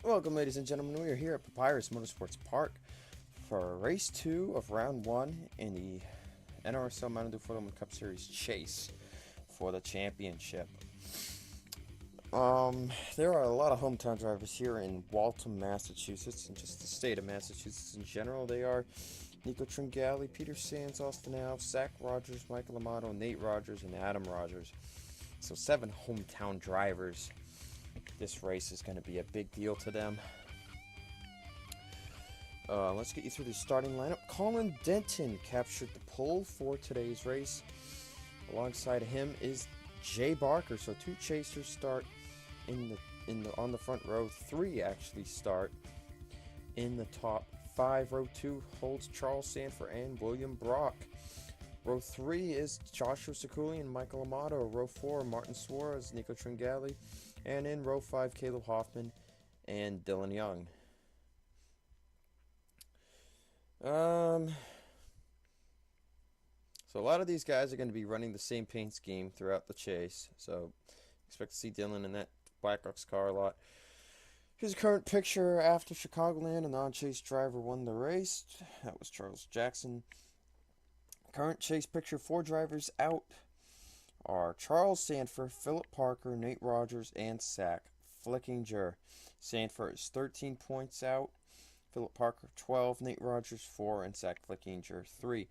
Welcome, ladies and gentlemen. We are here at Papyrus Motorsports Park for race 2 of round 1 in the NRSL Mountain Dew Football Cup Series chase for the championship. There are a lot of hometown drivers here in Waltham, Massachusetts, and just the state of Massachusetts in general. They are Nico Tringali, Peter Sands, Austin Alves, Zach Rogers, Michael Amato, Nate Rogers, and Adam Rogers. So 7 hometown drivers. This race is going to be a big deal to them. Let's get you through the starting lineup. Colin Denton captured the pole for today's race. Alongside him is Jay Barker. So 2 chasers start on the front row. 3 actually start in the top 5. Row 2 holds Charles Sanford and William Brock. Row 3 is Joshua Sekuli and Michael Amato. Row 4, Martin Suarez, Nico Tringali. And in row 5, Caleb Hoffman and Dylan Young. So a lot of these guys are going to be running the same paint scheme throughout the chase. So expect to see Dylan in that Blackhawks car a lot. Here's a current picture after Chicagoland. A non-chase driver won the race. That was Charles Jackson. Current chase picture, 4 drivers out are Charles Sanford, Philip Parker, Nate Rogers, and Zach Flickinger. Sanford is 13 points out, Philip Parker 12, Nate Rogers 4, and Zach Flickinger 3.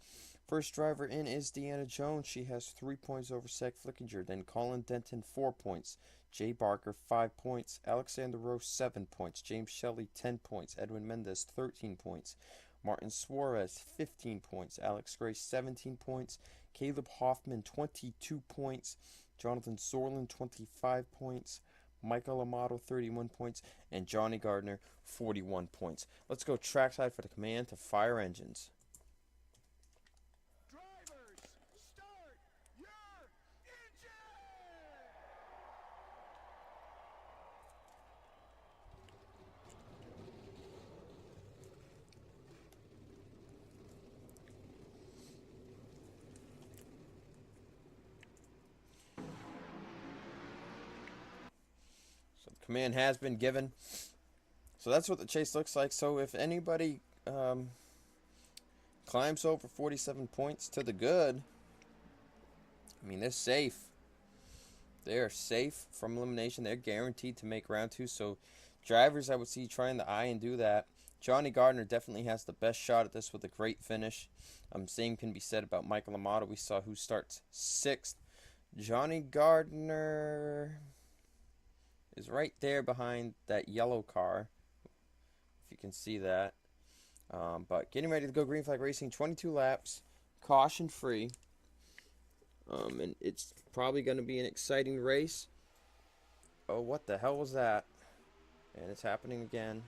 First driver in is Deanna Jones. She has 3 points over Zach Flickinger. Then Colin Denton 4 points, Jay Barker 5 points, Alexander Rowe 7 points, James Shelley 10 points, Edwin Mendez 13 points, Martin Suarez 15 points, Alex Gray 17 points, Caleb Hoffman 22 points, Jonathan Zorlin 25 points, Michael Amato 31 points, and Johnny Gardner 41 points. Let's go trackside for the command to fire engines. Drivers, start your engine! So the command has been given. So that's what the chase looks like. So if anybody climbs over 47 points to the good, I mean, they're safe. They are safe from elimination. They're guaranteed to make round 2. So drivers I would see trying the eye and do that. Johnny Gardner definitely has the best shot at this with a great finish. Same can be said about Michael Amato. We saw who starts 6th. Johnny Gardner is right there behind that yellow car, if you can see that. But getting ready to go green flag racing, 22 laps, caution free. And it's probably going to be an exciting race. Oh, what the hell was that? And it's happening again.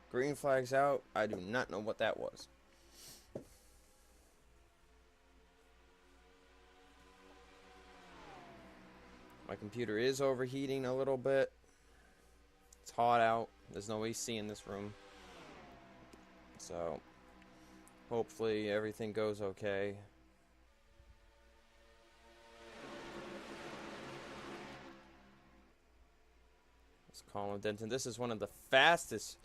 Green flag's out. I do not know what that was. My computer is overheating a little bit. It's hot out. There's no AC in this room. So, hopefully everything goes okay. Let's call him Denton. This is one of the fastest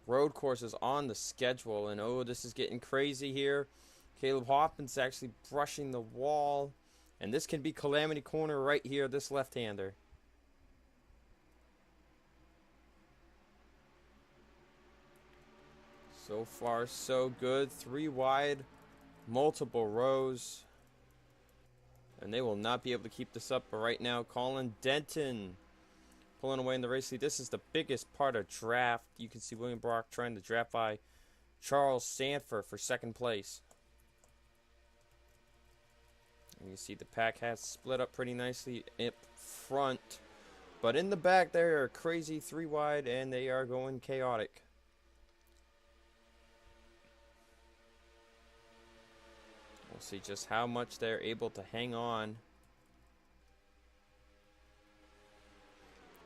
road courses on the schedule. And oh, this is getting crazy here. Caleb Hoffman's actually brushing the wall. And this can be Calamity Corner right here, this left-hander. So far, so good. 3 wide, multiple rows. And they will not be able to keep this up. But right now, Colin Denton pulling away in the race lead. This is the biggest part of draft. You can see William Brock trying to draft by Charles Sanford for 2nd place. And you see the pack has split up pretty nicely up front. But in the back, they are crazy 3 wide, and they are going chaotic. We'll see just how much they're able to hang on.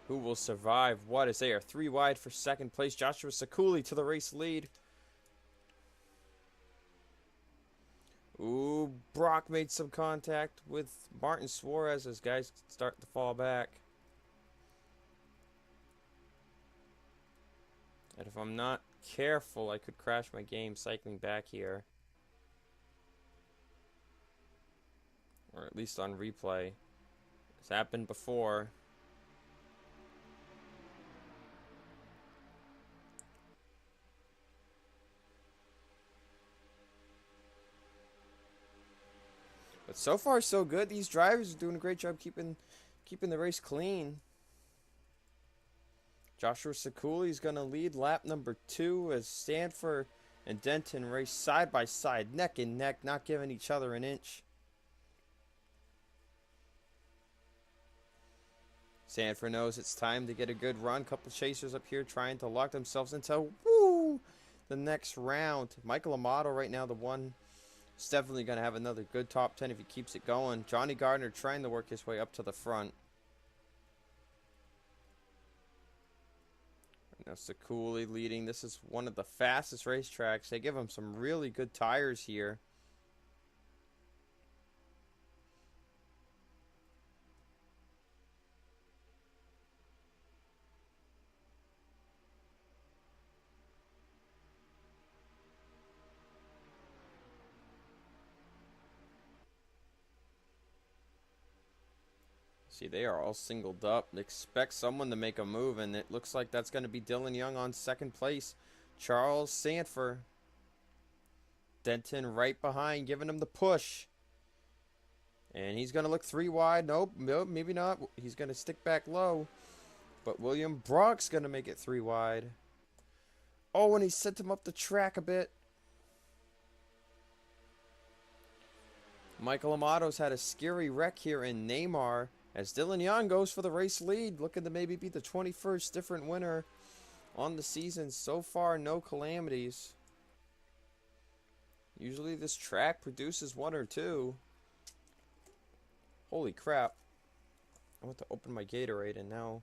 Who will survive what, as they are 3 wide for 2nd place. Joshua Sekuli to the race lead. Ooh, Brock made some contact with Martin Suarez as guys start to fall back. And if I'm not careful, I could crash my game cycling back here. Or at least on replay. It's happened before. But so far, so good. These drivers are doing a great job keeping the race clean. Joshua Sekuli is going to lead lap number 2 as Stanford and Denton race side by side, neck and neck, not giving each other an inch. Stanford knows it's time to get a good run. Couple chasers up here trying to lock themselves into the next round. Michael Amato right now, the one, is definitely going to have another good top 10 if he keeps it going. Johnny Gardner trying to work his way up to the front. Now Sekuli leading. This is one of the fastest racetracks. They give him some really good tires here. See, they are all singled up. Expect someone to make a move, and it looks like that's going to be Dylan Young on second place. Charles Sanford. Denton right behind, giving him the push. And he's going to look 3 wide. Nope, maybe not. He's going to stick back low. But William Brock's going to make it 3 wide. Oh, and he sent him up the track a bit. Michael Amato's had a scary wreck here in Neymar as Dylan Young goes for the race lead, looking to maybe be the 21st different winner on the season. So far, no calamities. Usually this track produces 1 or 2. Holy crap. I went to open my Gatorade and now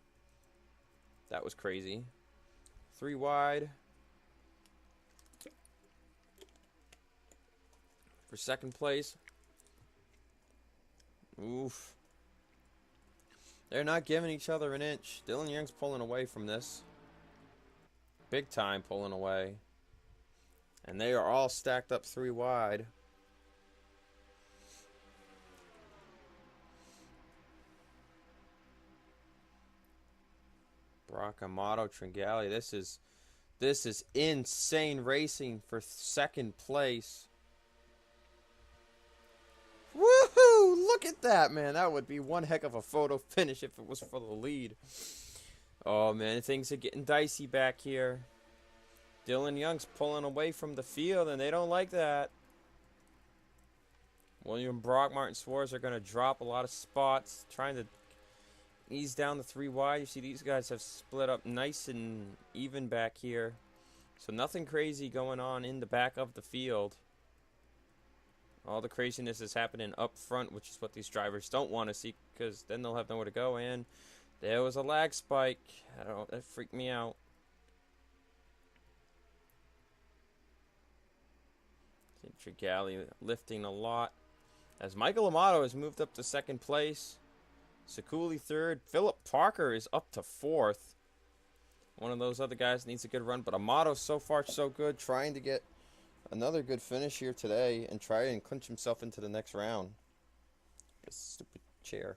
that was crazy. 3 wide. For second place. Oof. They're not giving each other an inch. Dylan Young's pulling away from this. Big time pulling away. And they are all stacked up 3 wide. Brock Amato Tringali. This is insane racing for second place. Woohoo! Look at that, man. That would be one heck of a photo finish if it was for the lead. Oh, man. Things are getting dicey back here. Dylan Young's pulling away from the field, and they don't like that. William Brock, Martin Suarez are going to drop a lot of spots, trying to ease down the 3 wide. You see these guys have split up nice and even back here. So nothing crazy going on in the back of the field. All the craziness is happening up front, which is what these drivers don't want to see, because then they'll have nowhere to go. And there was a lag spike. I don't know, that freaked me out. Tringali lifting a lot. As Michael Amato has moved up to second place. Sekuli third. Philip Parker is up to 4th. One of those other guys needs a good run, but Amato so far so good, trying to get another good finish here today and try and clinch himself into the next round. This stupid chair.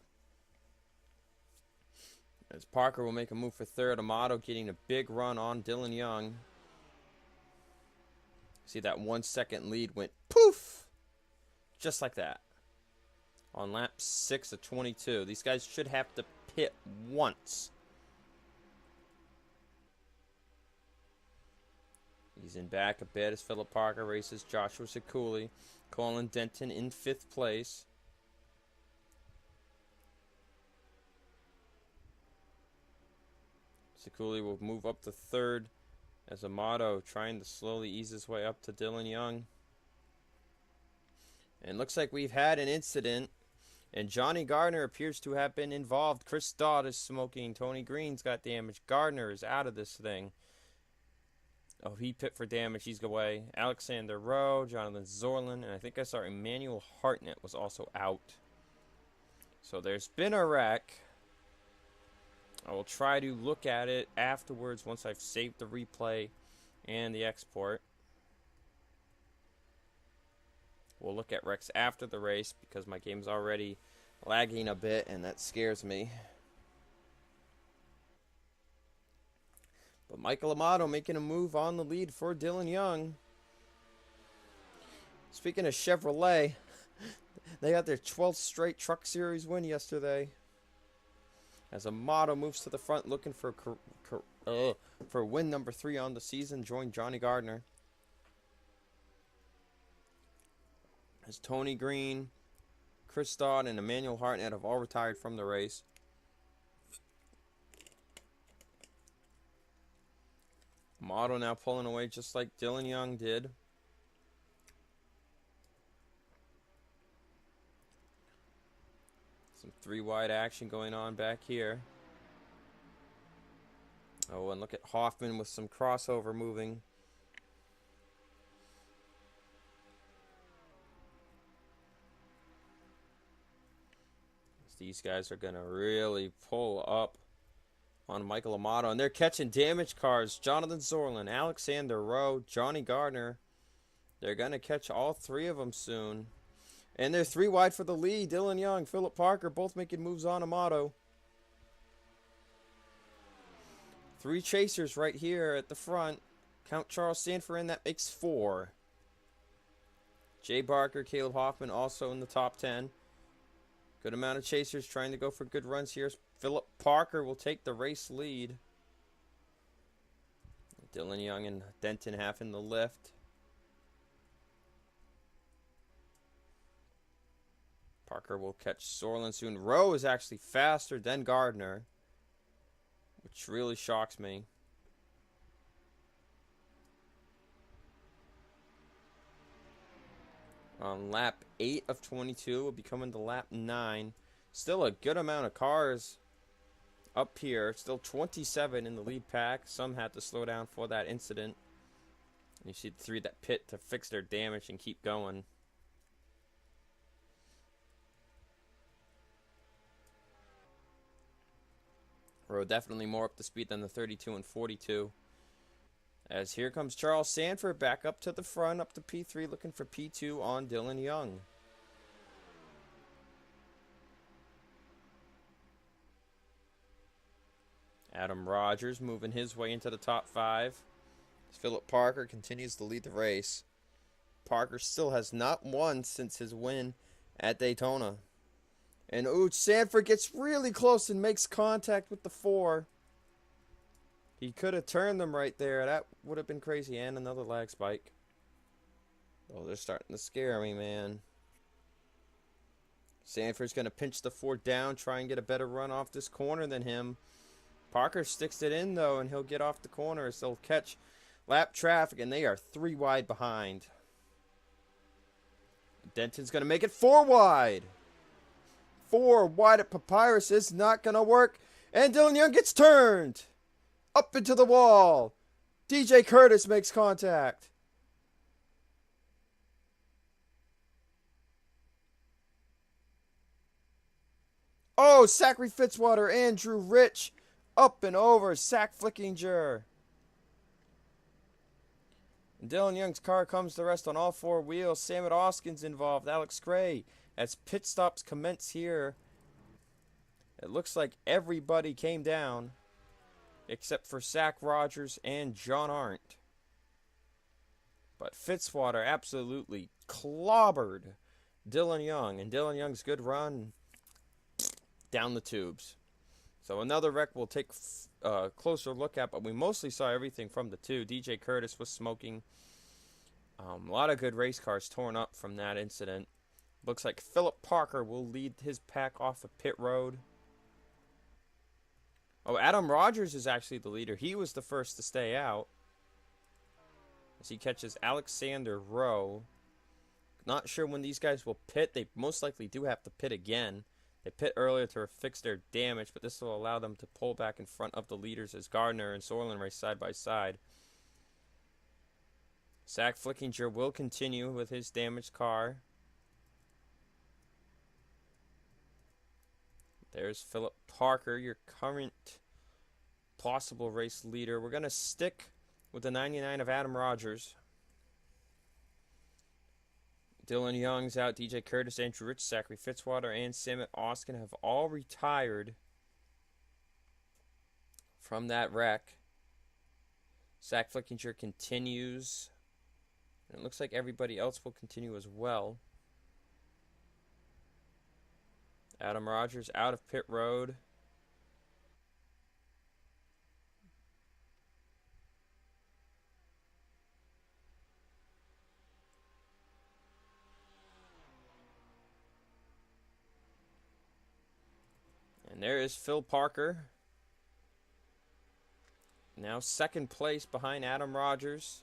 As Parker will make a move for third. Amato getting a big run on Dylan Young. See that 1 second lead went poof! Just like that. On lap 6 of 22. These guys should have to pit once. He's in back a bit as Philip Parker races Joshua Sekuli. Colin Denton in 5th place. Sekuli will move up to 3rd as Amato trying to slowly ease his way up to Dylan Young. And looks like we've had an incident. And Johnny Gardner appears to have been involved. Chris Dodd is smoking. Tony Green's got damage. Gardner is out of this thing. Oh, he pit for damage. He's away. Alexander Rowe, Jonathan Zorlin, and I think I saw Emmanuel Hartnett was also out. So there's been a wreck. I will try to look at it afterwards once I've saved the replay and the export. We'll look at Rex after the race because my game's already lagging a bit and that scares me. But Michael Amato making a move on the lead for Dylan Young. Speaking of Chevrolet, they got their 12th straight Truck Series win yesterday. As Amato moves to the front looking for win number 3 on the season, joined Johnny Gardner. As Tony Green, Chris Dodd, and Emmanuel Hartnett have all retired from the race. Amato now pulling away just like Dylan Young did. Some 3-wide action going on back here. Oh, and look at Hoffman with some crossover moving. These guys are going to really pull up on Michael Amato. And they're catching damaged cars. Jonathan Zorlin, Alexander Rowe, Johnny Gardner. They're going to catch all 3 of them soon. And they're 3 wide for the lead. Dylan Young, Philip Parker, both making moves on Amato. 3 chasers right here at the front. Count Charles Sanford in, that makes 4. Jay Barker, Caleb Hoffman also in the top 10. Good amount of chasers trying to go for good runs here. Philip Parker will take the race lead. Dylan Young and Denton having the lift. Parker will catch Sorlin soon. Rowe is actually faster than Gardner, which really shocks me. On lap 8 of 22, will be coming to lap 9. Still a good amount of cars up here. Still 27 in the lead pack. Some had to slow down for that incident. And you see the 3 that pit to fix their damage and keep going. Rowe definitely more up to speed than the 32 and 42. As here comes Charles Sanford back up to the front, up to P3, looking for P2 on Dylan Young. Adam Rogers moving his way into the top 5. As Philip Parker continues to lead the race. Parker still has not won since his win at Daytona. And Sanford gets really close and makes contact with the 4. He could have turned them right there. That would have been crazy. And another lag spike. Oh, they're starting to scare me, man. Sanford's going to pinch the 4 down, try and get a better run off this corner than him. Parker sticks it in, though, and he'll get off the corner. So they'll catch lap traffic, and they are 3 wide behind. Denton's going to make it 4 wide. 4 wide at Papyrus is not going to work. And Dylan Young gets turned. Up into the wall. DJ Curtis makes contact. Oh, Zachary Fitzwater, Andrew Rich. Up and over, Zach Flickinger. And Dylan Young's car comes to rest on all 4 wheels. Samet Oskin's involved, Alex Gray. As pit stops commence here, it looks like everybody came down except for Zach Rogers and John Arndt. But Fitzwater absolutely clobbered Dylan Young, and Dylan Young's good run down the tubes. So another wreck we'll take a closer look at, but we mostly saw everything from the 2. DJ Curtis was smoking. A lot of good race cars torn up from that incident. Looks like Philip Parker will lead his pack off of pit road. Oh, Adam Rogers is actually the leader. He was the first to stay out. As he catches Alexander Rowe. Not sure when these guys will pit. They most likely do have to pit again. They pit earlier to fix their damage, but this will allow them to pull back in front of the leaders as Gardner and Sorlin race side by side. Zach Flickinger will continue with his damaged car. There's Philip Parker, your current possible race leader. We're going to stick with the 99 of Adam Rogers. Dylan Young's out. DJ Curtis, Andrew Rich, Zachary Fitzwater, and Samet Oskin have all retired from that wreck. Zach Flickinger continues. And it looks like everybody else will continue as well. Adam Rogers out of pit road. And there is Phil Parker. Now second place behind Adam Rogers.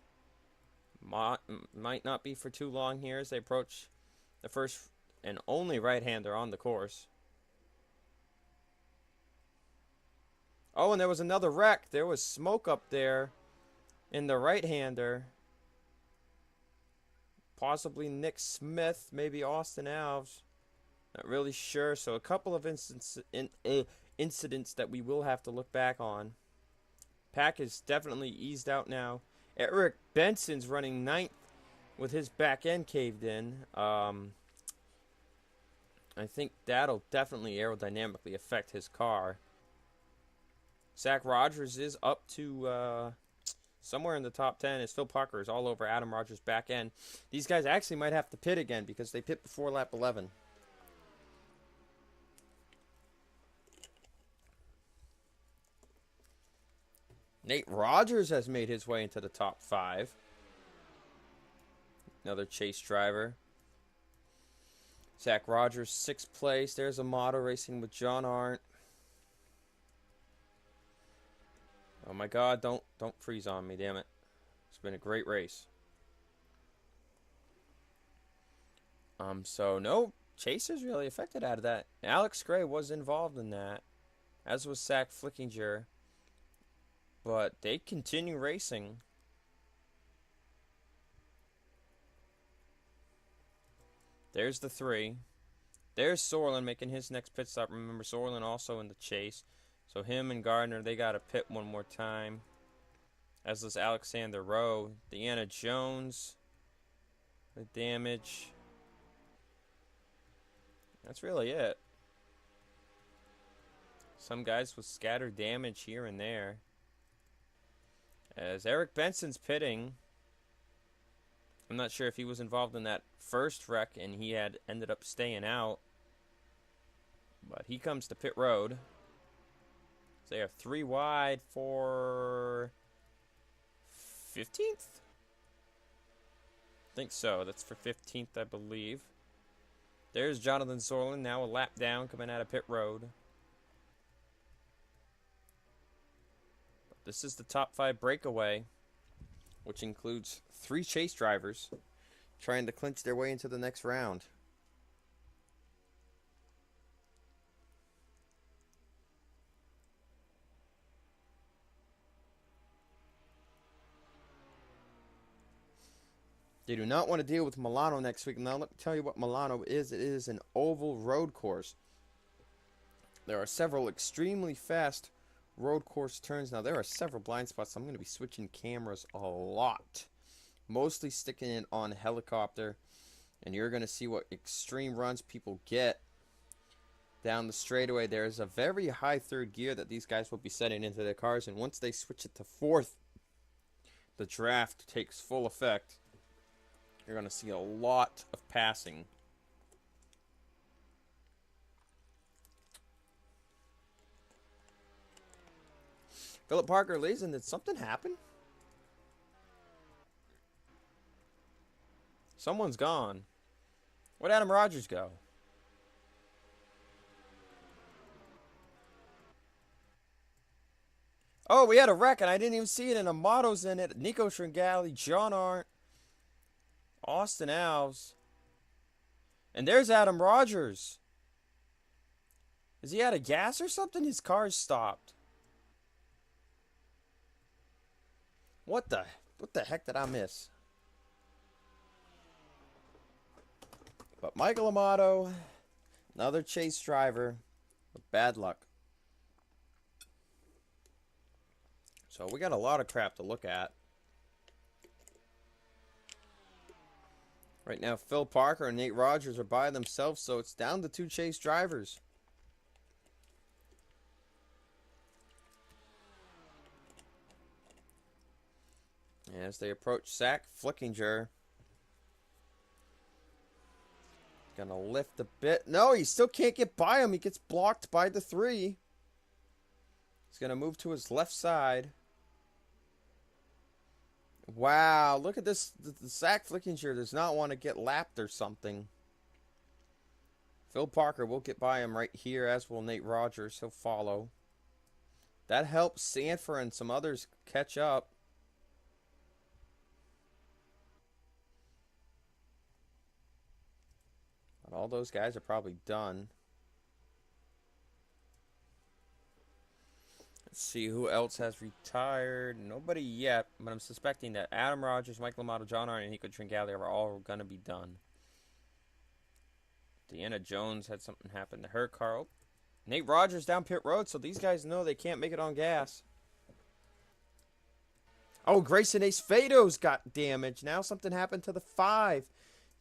Might not be for too long here as they approach the first and only right-hander on the course. Oh, and there was another wreck. There was smoke up there in the right-hander. Possibly Nick Smith, maybe Austin Alves. Not really sure. So a couple of incidents that we will have to look back on. Pack is definitely eased out now. Eric Benson's running 9th with his back end caved in. I think that'll definitely aerodynamically affect his car. Zach Rogers is up to somewhere in the top 10 as Phil Parker is all over Adam Rogers' back end. These guys actually might have to pit again because they pit before lap 11. Nate Rogers has made his way into the top 5. Another chase driver. Zach Rogers, 6th place. There's Amato racing with John Arndt. Oh my God, don't freeze on me, damn it. It's been a great race. So no chasers really affected out of that. Alex Gray was involved in that, as was Zach Flickinger. But they continue racing. There's the 3. There's Sorlin making his next pit stop. Remember, Sorlin also in the chase. So him and Gardner, they got to pit one more time. As does Alexander Rowe. Deanna Jones. The damage. That's really it. Some guys with scattered damage here and there. As Eric Benson's pitting. I'm not sure if he was involved in that first wreck and he had ended up staying out. But he comes to pit road. So they are 3 wide for 15th? I think so. That's for 15th, I believe. There's Jonathan Sorlin, now a lap down, coming out of pit road. This is the top 5 breakaway, which includes 3 chase drivers trying to clinch their way into the next round. They do not want to deal with Milano next week. Now, let me tell you what Milano is. It is an oval road course. There are several extremely fast road course turns. Now, there are several blind spots. So I'm going to be switching cameras a lot. Mostly sticking it on helicopter. And you're going to see what extreme runs people get down the straightaway. There's a very high third gear that these guys will be setting into their cars. And once they switch it to 4th, the draft takes full effect. You're going to see a lot of passing. Philip Parker leads, and did something happen? Someone's gone. Where'd Adam Rogers go? Oh, we had a wreck, and I didn't even see it, and Amato's in it. Nico Tringali, John Arndt, Austin Alves. And there's Adam Rogers. Is he out of gas or something? His car's stopped. What the heck did I miss? But Michael Amato, another chase driver with bad luck. So we got a lot of crap to look at. Right now, Phil Parker and Nate Rogers are by themselves, so it's down to 2 chase drivers. As they approach Zach Flickinger. Gonna lift a bit. No, he still can't get by him. He gets blocked by the 3. He's gonna move to his left side. Wow, look at this. The Zach Flickinger does not want to get lapped or something. Phil Parker will get by him right here, as will Nate Rogers. He'll follow. That helps Sanford and some others catch up. But all those guys are probably done. Let's see who else has retired. Nobody yet, but I'm suspecting that Adam Rogers, Mike LaMotta, John Arnott, and Nico Tringali are all going to be done. Deanna Jones had something happen to her car. Oh, Nate Rogers down pit road, so these guys know they can't make it on gas. Oh, Grayson Ace Fado's got damaged. Now something happened to the 5.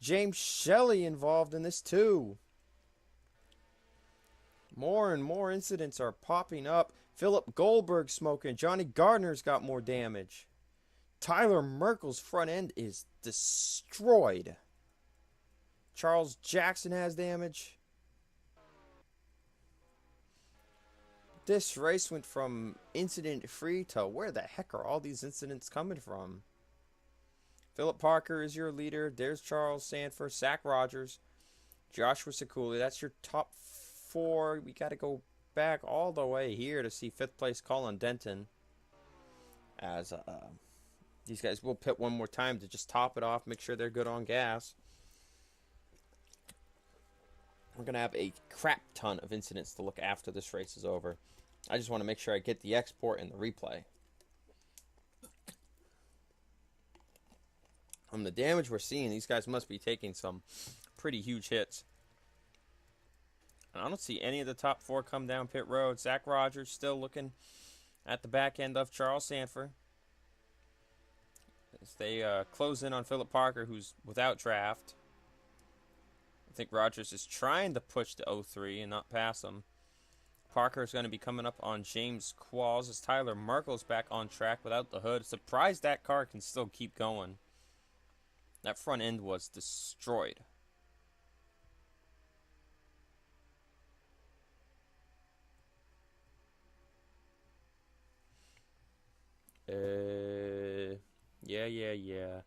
James Shelley involved in this too. More and more incidents are popping up. Philip Goldberg smoking. Johnny Gardner's got more damage. Tyler Merkel's front end is destroyed. Charles Jackson has damage. This race went from incident free to where the heck are all these incidents coming from? Philip Parker is your leader. There's Charles Sanford, Zach Rogers, Joshua Sekuli. That's your top 4. We got to go back all the way here to see 5th place Colin Denton. As these guys will pit one more time to just top it off, make sure they're good on gas. We're going to have a crap ton of incidents to look after this race is over. I just want to make sure I get the export and the replay. From the damage we're seeing, these guys must be taking some pretty huge hits. I don't see any of the top 4 come down pit road. Zach Rogers still looking at the back end of Charles Sanford. As they close in on Philip Parker, who's without draft. I think Rogers is trying to push to 03 and not pass him. Parker is going to be coming up on James Qualls as Tyler Merkel's back on track without the hood. Surprised that car can still keep going. That front end was destroyed. Yeah.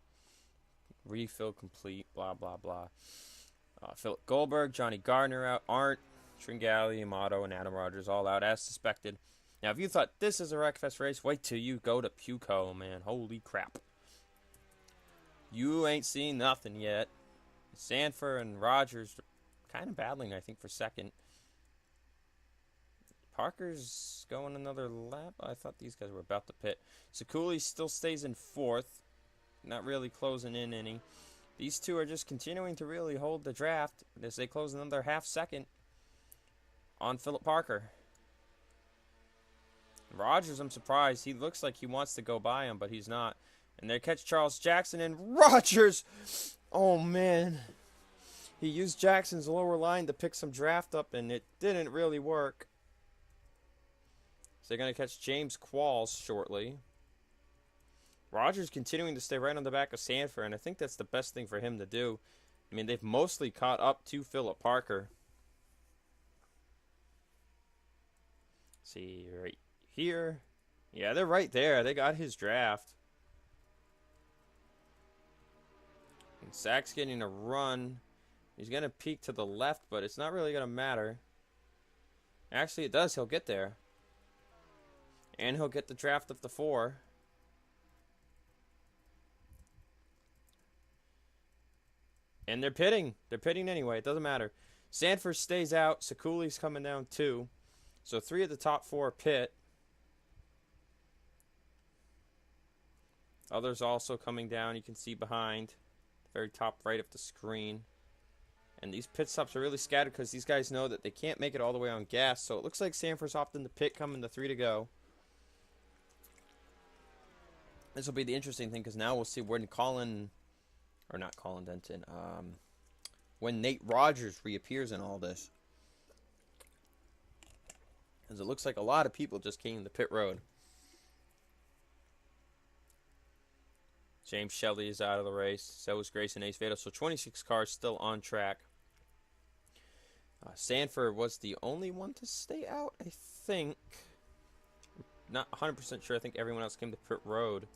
Refill complete, blah, blah, blah. Philip Goldberg, Johnny Gardner out, Arndt, Tringali, Amato, and Adam Rogers all out as suspected. Now, if you thought this is a Wreckfest race, wait till you go to Puco, man. Holy crap. You ain't seen nothing yet. Sanford and Rogers kind of battling, I think, for second. Parker's going another lap. I thought these guys were about to pit. Sekuli still stays in 4th. Not really closing in any. These two are just continuing to really hold the draft as they close another half second on Philip Parker. Rogers, I'm surprised. He looks like he wants to go by him, but he's not. And they catch Charles Jackson, and Rogers! Oh, man. He used Jackson's lower line to pick some draft up, and it didn't really work. So they're going to catch James Qualls shortly. Rogers continuing to stay right on the back of Sanford, and I think that's the best thing for him to do. I mean, they've mostly caught up to Philip Parker. See, right here. Yeah, they're right there. They got his draft. And Zach's getting a run. He's going to peek to the left, but it's not really going to matter. Actually, it does. He'll get there. And he'll get the draft of the 4. And they're pitting. They're pitting anyway. It doesn't matter. Sanford stays out. Sekuli's coming down 2. So 3 of the top 4 pit. Others also coming down. You can see behind. The very top right of the screen. And these pit stops are really scattered because these guys know that they can't make it all the way on gas. So it looks like Sanford's off in the pit coming to 3 to go. This will be the interesting thing because now we'll see when not Colin Denton, when Nate Rogers reappears in all this. Because it looks like a lot of people just came to pit road. James Shelley is out of the race. So is Grayson Ace Vado. So 26 cars still on track. Sanford was the only one to stay out, I think. Not 100% sure. I think everyone else came to pit road.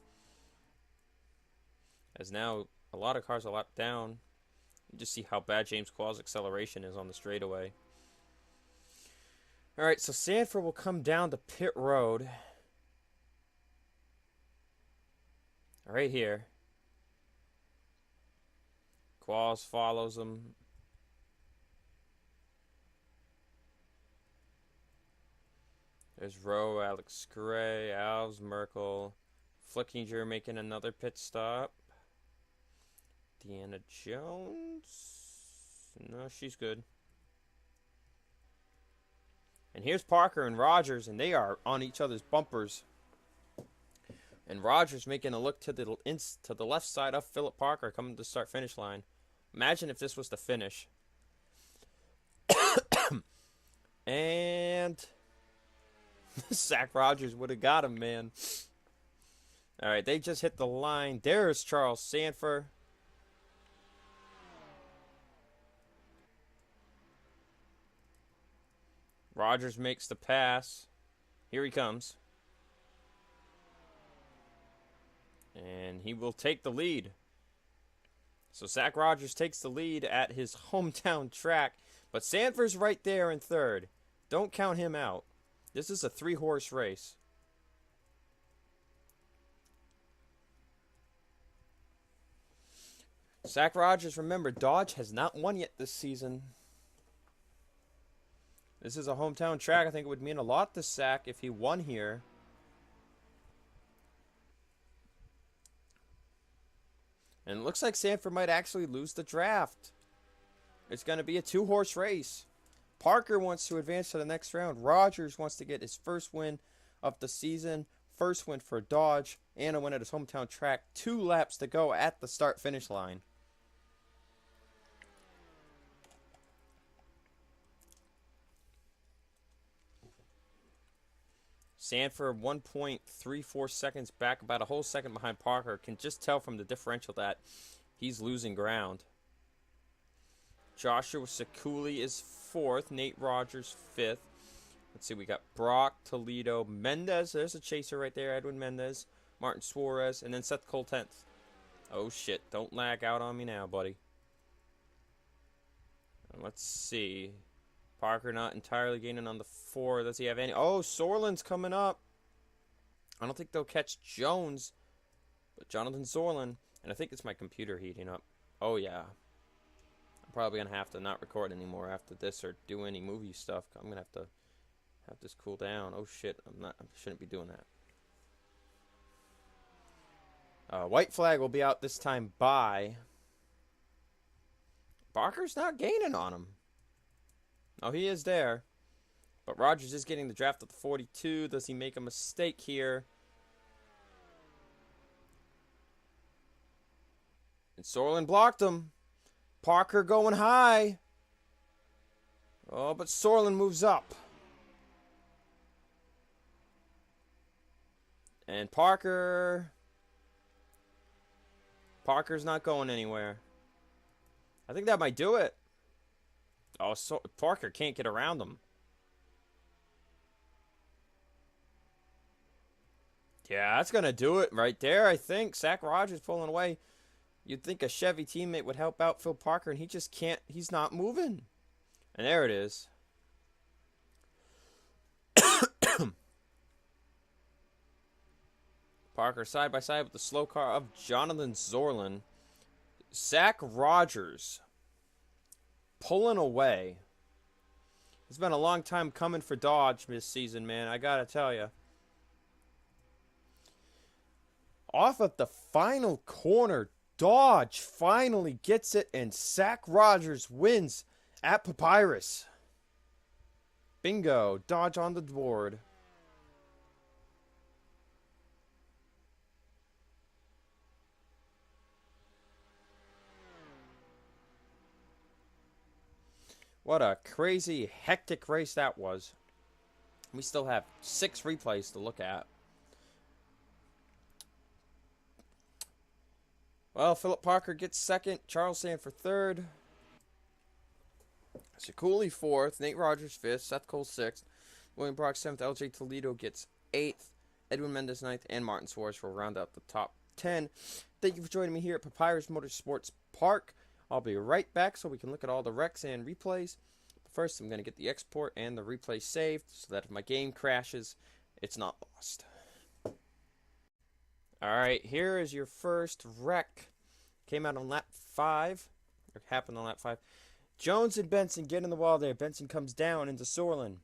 As now a lot of cars are lapped down. You just see how bad James Quall's acceleration is on the straightaway. Alright, so Sanford will come down to pit road. Right here. Qualls follows him. There's Rowe, Alex Gray, Alves, Merkel. Flickinger making another pit stop. Deanna Jones. No, she's good. And here's Parker and Rogers, and they are on each other's bumpers. And Rogers making a look to the left side of Philip Parker coming to the start-finish line. Imagine if this was the finish. And Zach Rogers would have got him, man. All right, they just hit the line. There's Charles Sanford. Rogers makes the pass. Here he comes. And he will take the lead. So Zach Rogers takes the lead at his hometown track. But Sanford's right there in third. Don't count him out. This is a 3-horse race. Zach Rogers, remember, Dodge has not won yet this season. This is a hometown track. I think it would mean a lot to Zach if he won here. And it looks like Sanford might actually lose the draft. It's going to be a 2-horse race. Parker wants to advance to the next round. Rogers wants to get his first win of the season. First win for Dodge. And a win at his hometown track. 2 laps to go at the start-finish line. Sanford 1.34 seconds back, about a whole second behind Parker. Can just tell from the differential that he's losing ground. Joshua Sekuli is 4th. Nate Rogers 5th. Let's see, we got Brock, Toledo, Mendez. There's a chaser right there, Edwin Mendez. Martin Suarez, and then Seth Cole 10th. Oh shit, don't lag out on me now, buddy. And let's see. Parker not entirely gaining on the 4. Does he have any? Oh, Sorlin's coming up. I don't think they'll catch Jones. But Jonathan Sorlin. And I think it's my computer heating up. Oh, yeah. I'm probably going to have to not record anymore after this or do any movie stuff. I'm going to have this cool down. Oh, shit. I shouldn't be doing that. White flag will be out this time by. Parker's not gaining on him. Oh, he is there. But Rogers is getting the draft at the 42. Does he make a mistake here? And Sorlin blocked him. Parker going high. Oh, but Sorlin moves up. And Parker's not going anywhere. I think that might do it. Oh, so Parker can't get around him. Yeah, that's going to do it right there, I think. Zach Rogers pulling away. You'd think a Chevy teammate would help out Phil Parker, and he just can't. He's not moving. And there it is. Parker side by side with the slow car of Jonathan Zorlin. Zach Rogers pulling away. It's been a long time coming for Dodge this season, man. I gotta tell you. Off of the final corner, Dodge finally gets it, and Zach Rogers wins at Papyrus. Bingo. Dodge on the board. What a crazy, hectic race that was. We still have 6 replays to look at. Well, Philip Parker gets second, Charles Sanford third, Shakuli fourth, Nate Rogers fifth, Seth Cole sixth, William Brock seventh, LJ Toledo gets eighth, Edwin Mendez ninth, and Martin Suarez will round out the top 10. Thank you for joining me here at Papyrus Motorsports Park. I'll be right back so we can look at all the wrecks and replays. But first, I'm going to get the export and the replay saved so that if my game crashes, it's not lost. Alright, here is your first wreck. Came out on lap 5. Or happened on lap 5. Jones and Benson get in the wall there. Benson comes down into Sorlin.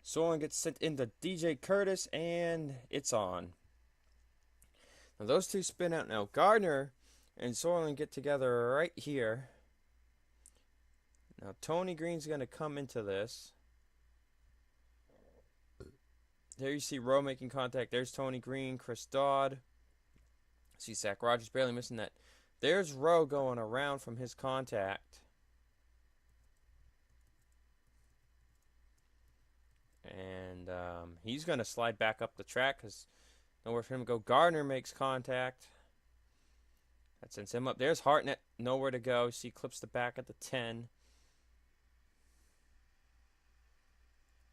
Sorlin gets sent into DJ Curtis, and it's on. Now those two spin out now. Gardner and Sorlin get together right here. Now Tony Green's going to come into this. There you see Rowe making contact. There's Tony Green, Chris Dodd. See Zach Rogers barely missing that. There's Rowe going around from his contact. And he's going to slide back up the track because nowhere for him to go. Gardner makes contact. That sends him up. There's Hartnett. Nowhere to go. See, clips the back at the 10.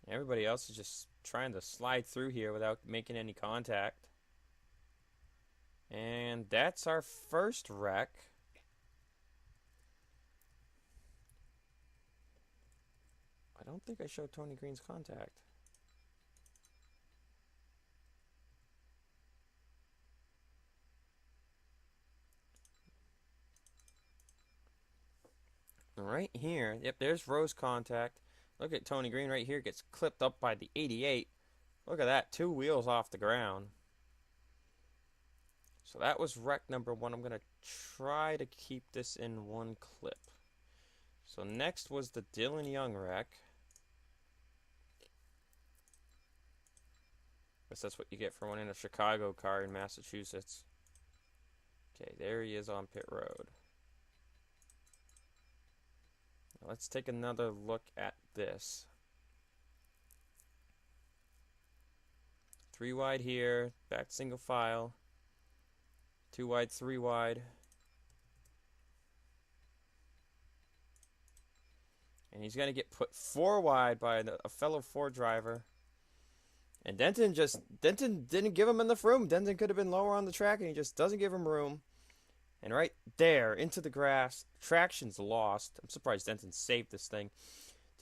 Everybody else is just trying to slide through here without making any contact. And that's our first wreck. I don't think I showed Tony Green's contact. Right here, yep, there's Rowe's contact. Look at Tony Green right here, gets clipped up by the 88. Look at that, 2 wheels off the ground. So that was wreck number 1. I'm going to try to keep this in one clip. So next was the Dylan Young wreck. Guess that's what you get for winning a Chicago car in Massachusetts. Okay, there he is on pit road. Now let's take another look at this. 3 wide here, back single file. 2 wide, 3 wide. And he's going to get put 4 wide by a fellow Ford driver. And Denton didn't give him enough room. Denton could have been lower on the track, and he just doesn't give him room. And right there, into the grass, traction's lost. I'm surprised Denton saved this thing.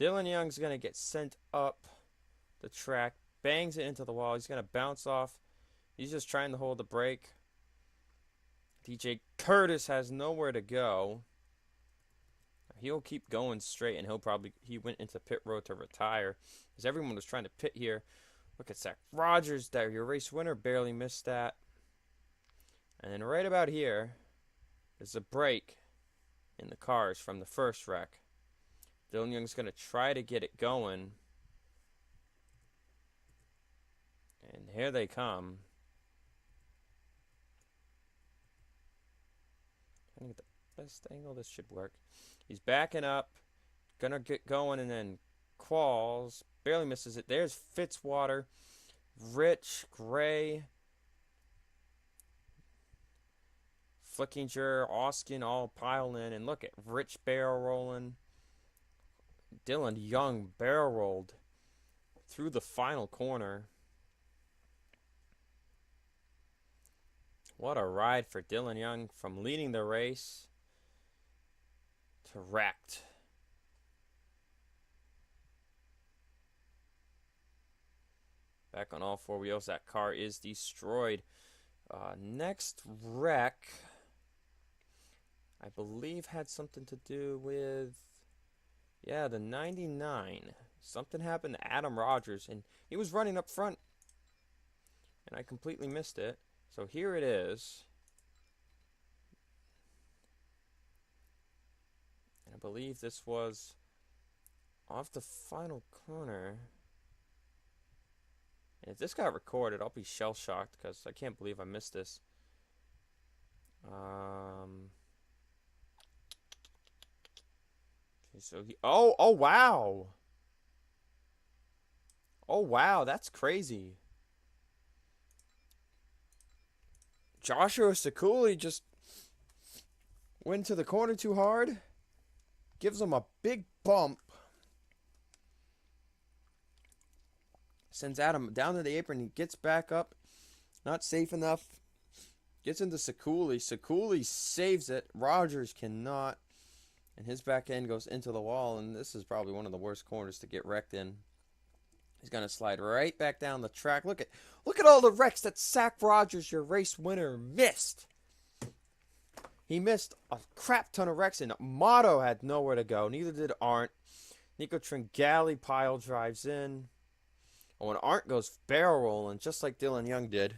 Dylan Young's going to get sent up the track, bangs it into the wall. He's going to bounce off. He's just trying to hold the brake. DJ Curtis has nowhere to go. He'll keep going straight, and he went into pit road to retire, because everyone was trying to pit here. Look at Zach Rogers there, your race winner, barely missed that. And then right about here is a break in the cars from the first wreck. Dylan Young's going to try to get it going. And here they come. Trying to get the best angle this should work. He's backing up, gonna get going, and then Qualls barely misses it. There's Fitzwater, Rich, Gray, Flickinger, Austin all piled in, and look at Rich barrel rolling. Dylan Young barrel rolled through the final corner. What a ride for Dylan Young from leading the race to wrecked. Back on all 4 wheels, that car is destroyed. Next wreck, I believe, had something to do with, yeah, the 99. Something happened to Adam Rogers, and he was running up front, and I completely missed it. So here it is. I believe this was off the final corner. And if this got recorded, I'll be shell-shocked because I can't believe I missed this. Oh wow. Oh wow, that's crazy. Joshua Sekuli just went to the corner too hard. Gives him a big bump. Sends Adam down to the apron. He gets back up. Not safe enough. Gets into Sekuli. Sekuli saves it. Rogers cannot. And his back end goes into the wall. And this is probably one of the worst corners to get wrecked in. He's going to slide right back down the track. Look at all the wrecks that Zach Rogers, your race winner, missed. He missed a crap ton of wrecks, and Motto had nowhere to go. Neither did Arndt. Nico Tringali pile drives in. Oh, and Arndt goes barrel rolling, just like Dylan Young did.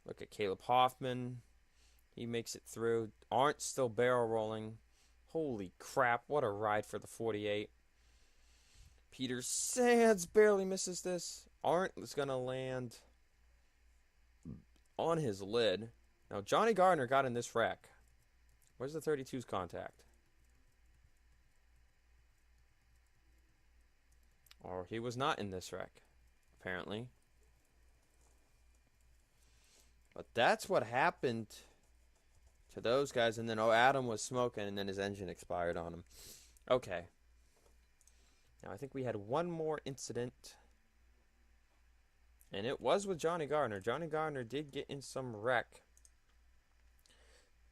Look at Caleb Hoffman. He makes it through. Arndt's still barrel rolling. Holy crap, what a ride for the 48. Peter Sands barely misses this. Arndt is going to land on his lid. Now, Johnny Gardner got in this wreck. Where's the 32's contact? Or he was not in this wreck, apparently. But that's what happened to those guys. And then, Adam was smoking, and then his engine expired on him. Okay. Now, I think we had one more incident. And it was with Johnny Gardner. Johnny Gardner did get in some wreck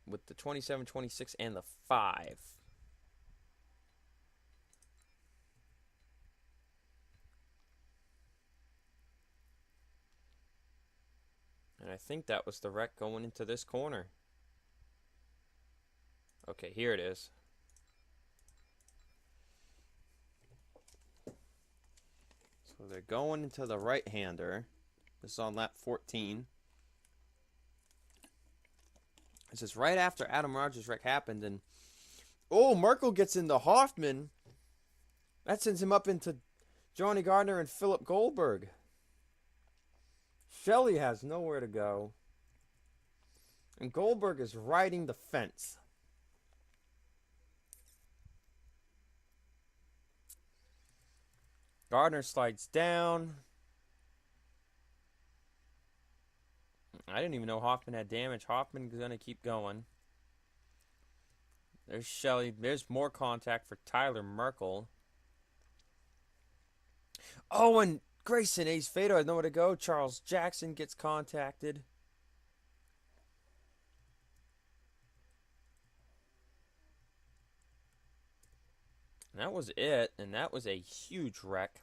with the 27, 26, and the 5. And I think that was the wreck going into this corner. Okay, here it is. So they're going into the right-hander. This is on lap 14. This is right after Adam Rogers' wreck happened. And Merkel gets into Hoffman. That sends him up into Johnny Gardner and Philip Goldberg. Shelley has nowhere to go. And Goldberg is riding the fence. Gardner slides down. I didn't even know Hoffman had damage. Hoffman's going to keep going. There's Shelley. There's more contact for Tyler Merkel. Oh, and Grayson Ace Fado had nowhere to go. Charles Jackson gets contacted. And that was it. And that was a huge wreck.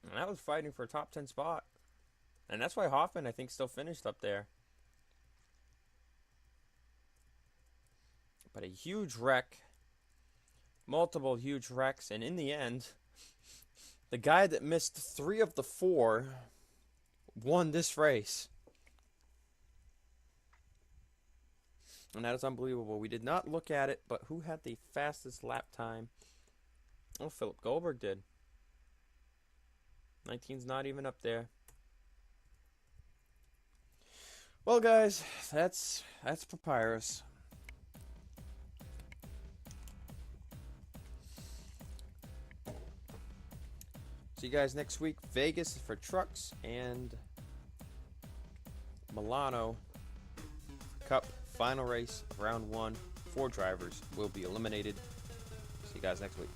And that was fighting for a top 10 spot. And that's why Hoffman, I think, still finished up there. But a huge wreck. Multiple huge wrecks. And in the end, the guy that missed 3 of the 4 won this race. And that is unbelievable. We did not look at it, but who had the fastest lap time? Oh, Philip Goldberg did. 19's not even up there. Well, guys, that's Papyrus. See you guys next week. Vegas for trucks and Milano Cup final race, round 1. 4 drivers will be eliminated. See you guys next week.